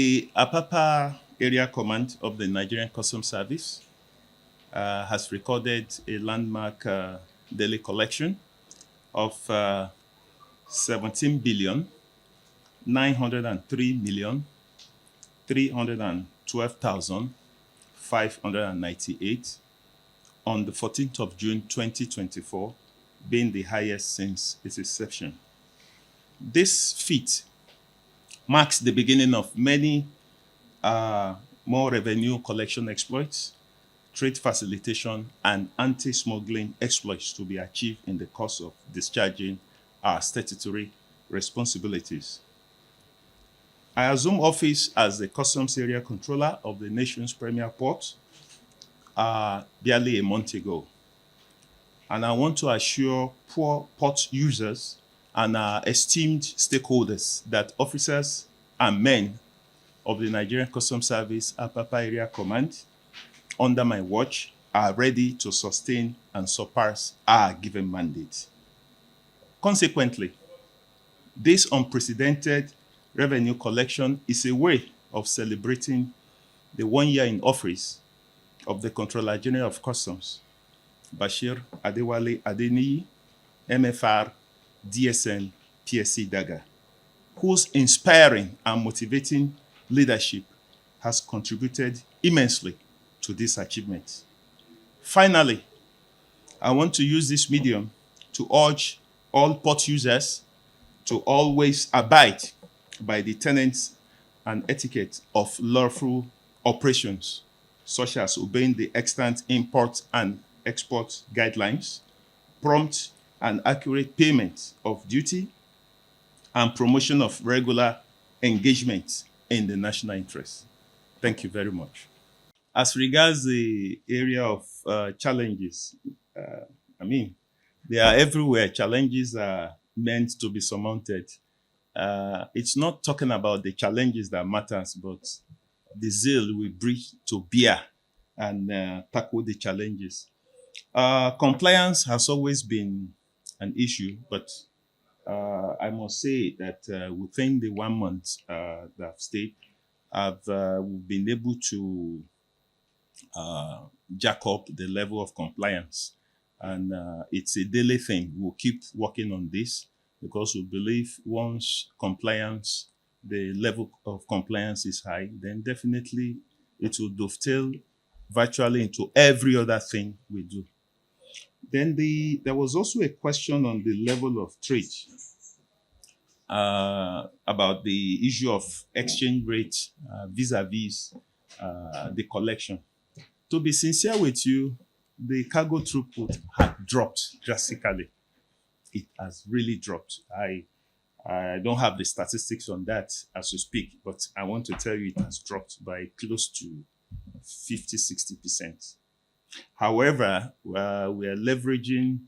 The Apapa Area Command of the Nigerian Customs Service has recorded a landmark daily collection of 17 billion 903 million 312,598 on the 14th of June 2024, being the highest since its inception. This feat marks the beginning of many more revenue collection exploits, trade facilitation, and anti-smuggling exploits to be achieved in the course of discharging our statutory responsibilities. I assume office as the Customs Area Controller of the nation's premier port barely a month ago. And I want to assure poor port users and our esteemed stakeholders that officers and men of the Nigerian Customs Service Apapa Area Command under my watch are ready to sustain and surpass our given mandate. Consequently, this unprecedented revenue collection is a way of celebrating the 1 year in office of the Controller General of Customs, Bashir Adewale Adeniyi, MFR, DSN, PSC Daga, whose inspiring and motivating leadership has contributed immensely to this achievement. Finally, I want to use this medium to urge all port users to always abide by the tenets and etiquette of lawful operations, such as obeying the extant import and export guidelines, prompt and accurate payment of duty, and promotion of regular engagement in the national interest. Thank you very much. As regards the area of challenges, I mean, they are everywhere. Challenges are meant to be surmounted. It's not talking about the challenges that matters, but the zeal we bring to bear and tackle the challenges. Compliance has always been an issue, but I must say that within the 1 month that I've stayed, I've been able to jack up the level of compliance. And it's a daily thing. We'll keep working on this because we believe once compliance, the level of compliance is high, then definitely it will dovetail virtually into every other thing we do. Then there was also a question on the level of trade about the issue of exchange rate vis-a-vis the collection. To be sincere with you, the cargo throughput had dropped drastically. It has really dropped. I don't have the statistics on that as we speak, but I want to tell you it has dropped by close to 50-60%. However, we are leveraging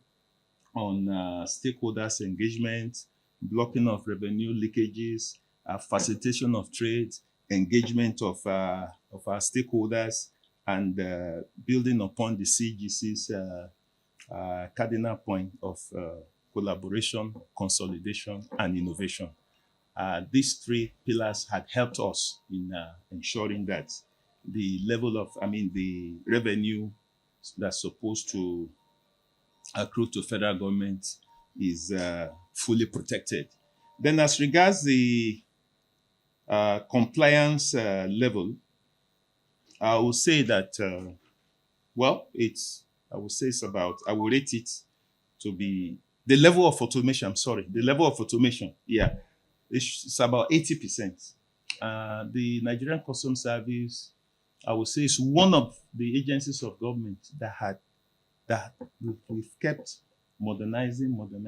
on stakeholders' engagement, blocking of revenue leakages, facilitation of trade, engagement of our stakeholders, and building upon the CGC's cardinal point of collaboration, consolidation, and innovation. These three pillars had helped us in ensuring that the level of, the revenue that's supposed to accrue to federal government is fully protected. Then as regards the compliance level, I will say that, I will rate it to be the level of automation. Yeah, it's about 80%. The Nigerian Customs Service, I would say, is one of the agencies of government that we've kept modernizing and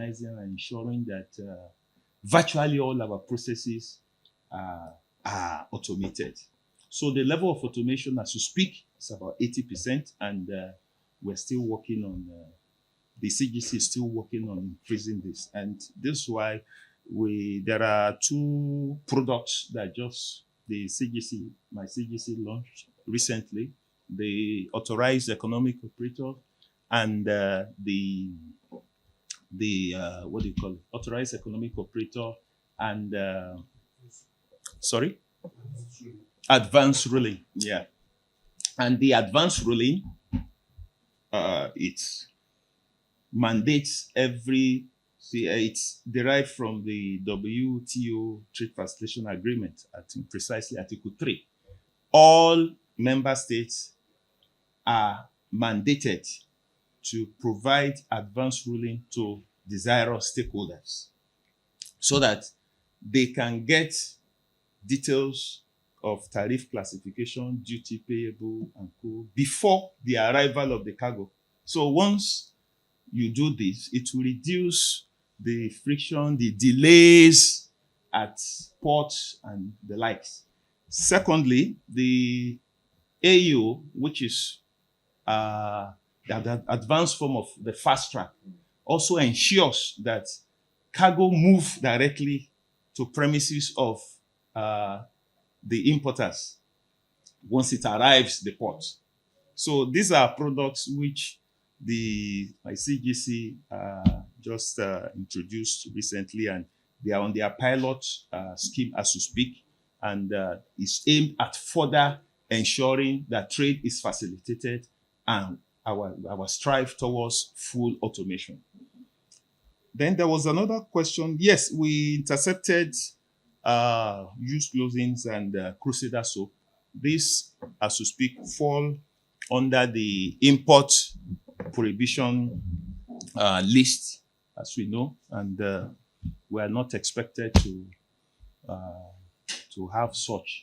ensuring that virtually all our processes are automated. So the level of automation as we speak is about 80%, and we're still working on, the CGC is still working on increasing this. And this is why there are two products that my CGC launched recently, the authorized economic operator and authorized economic operator and, sorry? Advanced ruling, yeah. And the advanced ruling, it mandates every, see, it's derived from the WTO Trade Facilitation Agreement, I think precisely Article 3. All member states are mandated to provide advanced ruling to desirous stakeholders so that they can get details of tariff classification, duty payable, and co before the arrival of the cargo. So once you do this, it will reduce the friction, the delays at ports and the likes. Secondly, the AU, which is the advanced form of the fast track, also ensures that cargo move directly to premises of the importers once it arrives the port. So these are products which the CGC just introduced recently, and they are on their pilot scheme as we speak, and is aimed at further ensuring that trade is facilitated and our strive towards full automation. Then there was another question. Yes, we intercepted used clothings and Crusader soap. These, as we speak, fall under the import prohibition list, as we know, and we are not expected to have such